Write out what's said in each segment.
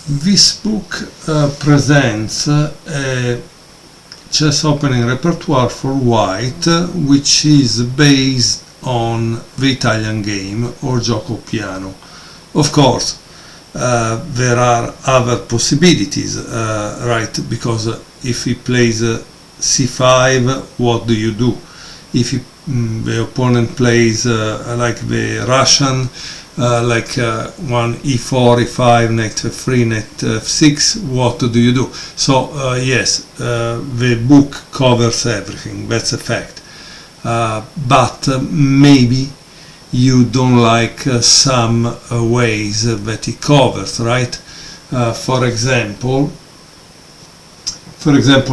This book presents a chess opening repertoire for white, which is based on the Italian game or gioco piano. Of course, there are other possibilities, right? Because if he plays c5, what do you do? If the opponent plays like the Russian, like one e4, e5, knight f3, knight f6, what do you do? So yes, the book covers everything, that's a fact. But maybe you don't like some ways that it covers, right? For example,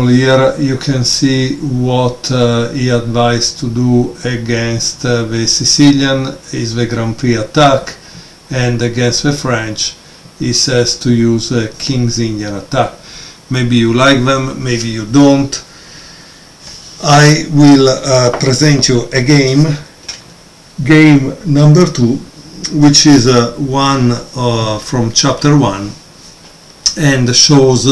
here you can see what he advised to do against the Sicilian is the Grand Prix attack, and against the French he says to use King's Indian attack. Maybe you like them, maybe you don't. I will present you a game number 2, which is one from chapter 1, and shows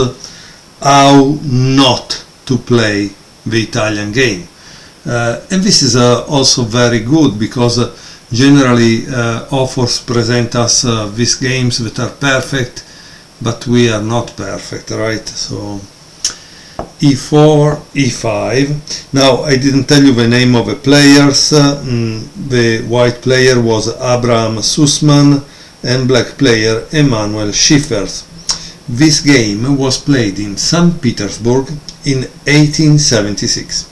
how not to play the Italian game. And this is also very good, because generally authors present us these games that are perfect, but we are not perfect, right? So e4, e5. Now, I didn't tell you the name of the players. The white player was Abraham Sussman and black player Emanuel Schiffers. This game was played in St. Petersburg in 1876.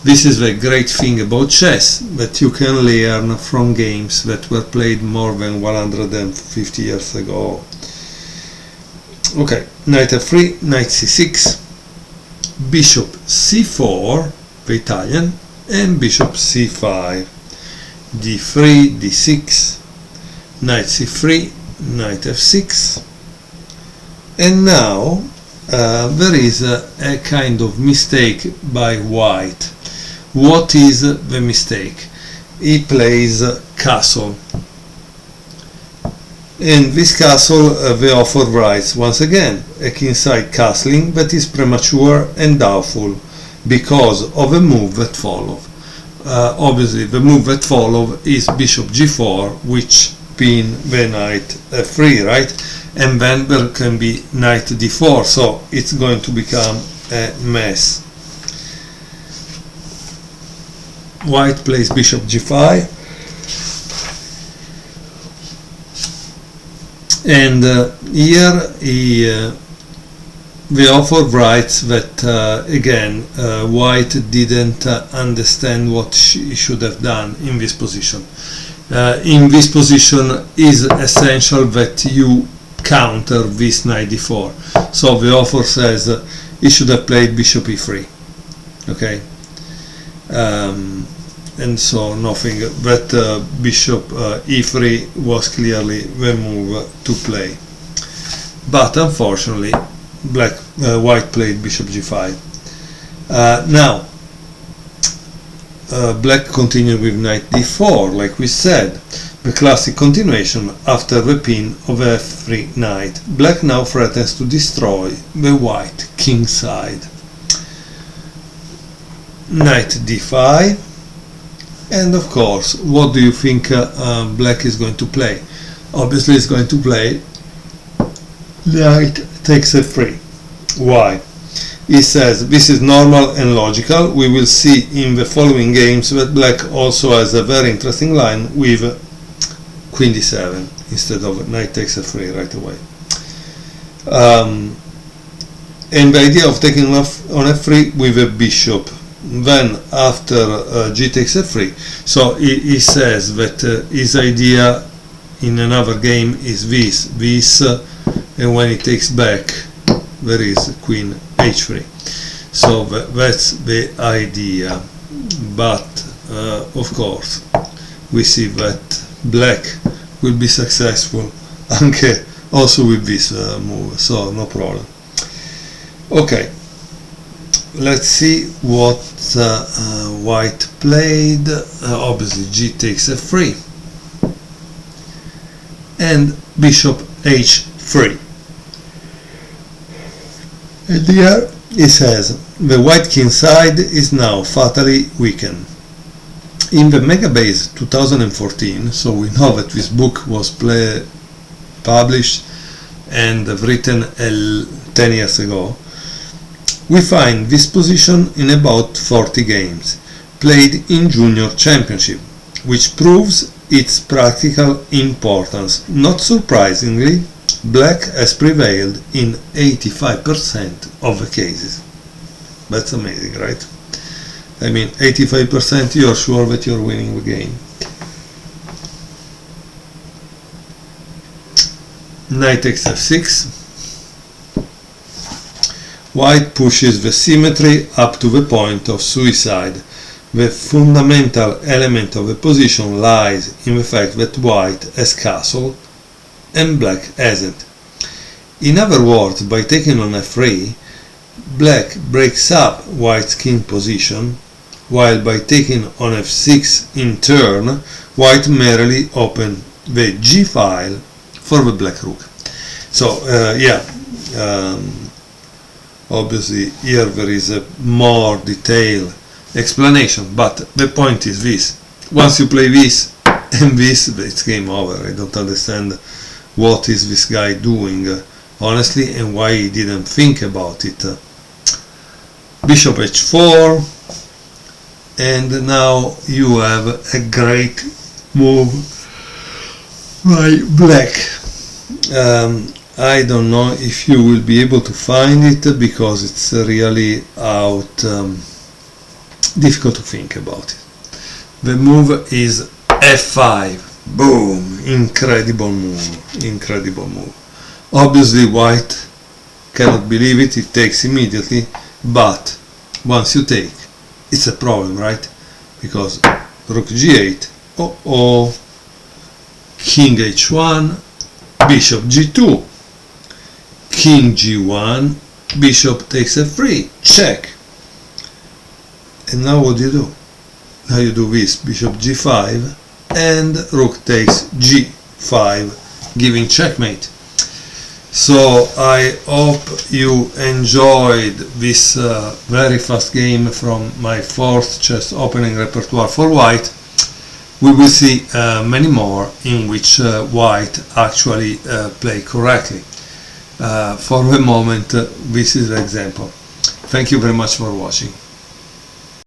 This is the great thing about chess, that you can learn from games that were played more than 150 years ago. Okay, knight f3, knight c6, bishop c4, the Italian, and bishop c5, d3, d6, knight c3, knight f6. And now there is a kind of mistake by white. What is the mistake? He plays castle. In this castle, the author writes once again, a kingside castling that is premature and doubtful because of a move that follows. Obviously, the move that follows is bishop g4, which pin the knight f3, right? And then there can be knight d4, so it's going to become a mess. White plays bishop g5, and here the author writes that again white didn't understand what he should have done in this position. In this position is essential that you counter this knight d4. So the author says he should have played bishop e3. Okay, and so nothing, but bishop e3 was clearly the move to play. But unfortunately, white played bishop g5. Now, black continued with knight d4, like we said, the classic continuation after the pin of f3 knight. Black now threatens to destroy the white king side. Knight d5, and of course, what do you think black is going to play? Obviously, it's going to play knight takes f3. Why? He says this is normal and logical. We will see in the following games that black also has a very interesting line with queen d7 instead of knight takes f3 right away. And the idea of taking off on f3 with a bishop, then after g takes f3. So he says that his idea in another game is this, and when he takes back there is queen h3. So that's the idea, but of course we see that black will be successful also with this move, so no problem. Okay, let's see what white played. Obviously g takes f3 and bishop h3. And here it says, the white king side is now fatally weakened. In the Megabase 2014, so we know that this book was published and written 10 years ago, we find this position in about 40 games played in Junior Championship, which proves its practical importance. Not surprisingly, black has prevailed in 85% of the cases. That's amazing, right? I mean, 85% you're sure that you're winning the game. Knight takes f6. White pushes the symmetry up to the point of suicide. The fundamental element of the position lies in the fact that white has castle and black hasn't. In other words, by taking on f3, black breaks up white's king position, while by taking on f6 in turn, white merely opens the g file for the black rook. So obviously here there is a more detailed explanation, but the point is this: once you play this and this, it's game over. I don't understand what is this guy doing, honestly, and why he didn't think about it. Bishop h4, and now you have a great move by black. I don't know if you will be able to find it because it's really difficult to think about it. The move is f5. Boom! Incredible move. Incredible move. Obviously white cannot believe it. It takes immediately, but once you take, it's a problem, right? Because rook g8, king h1, bishop g2, king g1, bishop takes f3, check. And now what do you do? Now you do this, bishop g5, and rook takes g5, giving checkmate. So I hope you enjoyed this very fast game from my 4th chess opening repertoire for white. We will see many more in which white actually play correctly. For the moment, this is the example. Thank you very much for watching.